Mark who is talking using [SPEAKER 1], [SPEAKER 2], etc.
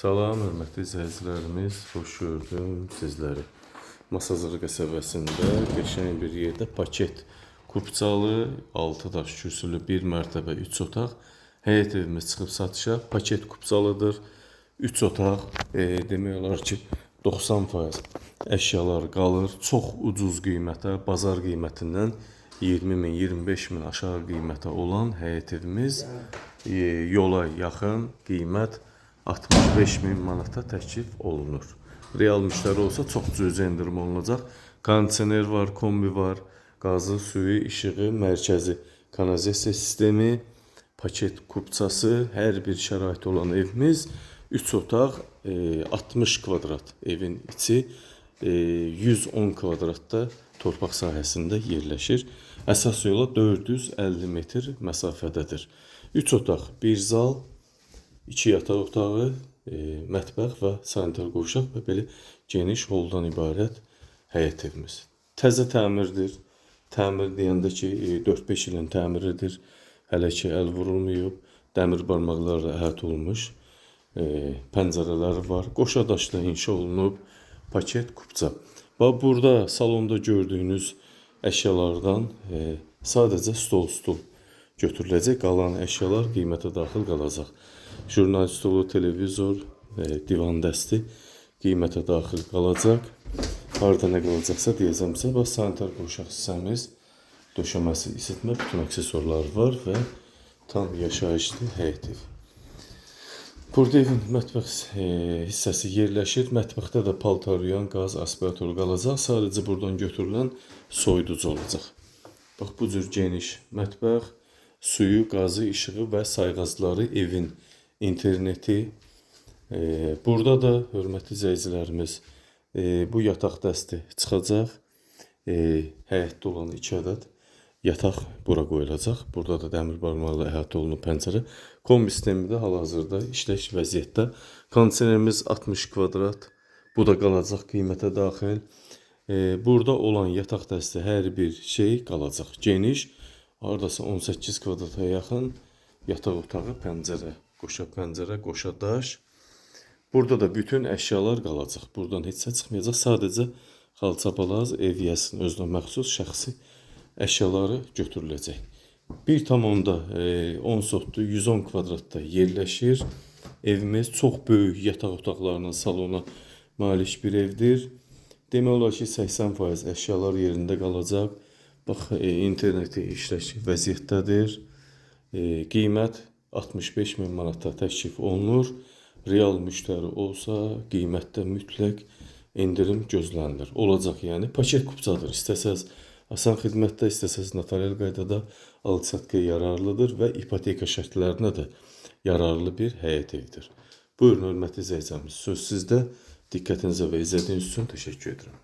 [SPEAKER 1] Salam, hörmətli izləyicilərimiz, xoş gördüm sizləri. Masazır qəsəbəsində qəşəng bir yerdə paket kupçalı, 6 daş kürsülü, 1 mərtəbə, 3 otaq həyət evimiz çıxıb satışa. Paket kupçalıdır, 3 otaq, demək olar ki 90% əşyalar qalır. Çox ucuz qiymətə, bazar qiymətindən 20 min, 25 min aşağı qiymətə olan həyət evimiz yola yaxın qiymət 65 min manata təklif olunur. Real müştəri olsa çox cüzi endirim olunacaq. Kondisioner var, kombi var, qazı, suyu, işığı, mərkəzi kanalizasiya sistemi, paket kupçası, hər bir şərait olan evimiz 3 otaq, 60 kvadrat evin içi, 110 kvadratda torpaq sahəsində yerləşir. Əsas yola 450 metr məsafədədir. 3 otaq, 1 zal, 2 yataq otağı, mətbəx və sanitar qovşaq və belə geniş holdan ibarət həyət evimiz. Təzə təmirdir. Təmir deyəndə ki 4-5 ilin təmiridir. Hələ ki əl vurulmayıb. Dəmir barmaqlarla əhatə olunmuş. Pəncərələri var. Qoşa daşla inşa olunub. Paket kupça. Bax burada salonda gördüyünüz əşyalardan sadəcə stol götürüləcək. Qalan əşyalar qiymətə daxil qalacaq. Jurnal stolu, televizor, divan dəsti qiymətə daxil qalacaq. Harada nə qalacaqsa deyəcəmsə, bax sanitar qovşaq hissəmiz, döşəməsi, isitmə, bütün aksesuarları var və tam yaşayışlı həyət evi. Burada evin mətbəx hissəsi yerləşir. Mətbəxdə də paltaryan, qaz, aspirator qalacaq. Sadəcə buradan götürülən soyuducu olacaq. Bax bu cür geniş mətbəx, suyu, qazı, işığı və sayğacları, evin interneti. Burada da hörmətli izləyicilərimiz bu yataq dəsti çıxacaq. Həyətdə olan 2 ədəd yataq bura qoyulacaq. Burada da dəmir barmaqla əhatə olunub pəncərə. Kombi sistemi də hal-hazırda işlək vəziyyətdə. Kondisionerimiz 60 kvadrat. Bu da qalacaq qiymətə daxil. Burada olan yataq dəsti hər bir şey qalacaq. Geniş, haradasa 18 kvadrata yaxın yataq otağı, pəncərə, qoşa pəncərə, qoşa daş. Burada da bütün əşyalar qalacaq. Buradan heç nə çıxmayacaq. Sadəcə xalça-palaz, ev yiyəsinin özünə məxsus şəxsi əşyaları götürüləcək. Bir tam onda 10 sotlu 110 kvadratda yerləşir. Evimiz çox böyük yataq otaqlarının salona malik bir evdir. Demək olar ki 80% əşyalar yerində qalacaq. Bax, interneti işlək vəziyyətdədir. Qiymət 65 min manata təklif olunur. Real müştəri olsa qiymətdə mütləq endirim gözlənilir. Olacaq yəni. Paket kupçadır. İstəsəz asan xidmətdə, istəsəz notarial qaydada alçatqıya yararlıdır və ipoteka şərtlərinə də yararlı bir həyət evidir. Buyurun hörmətli izləyicimiz, söz sizdə. Diqqətinizə və izlədiyiniz üçün təşəkkür edirəm.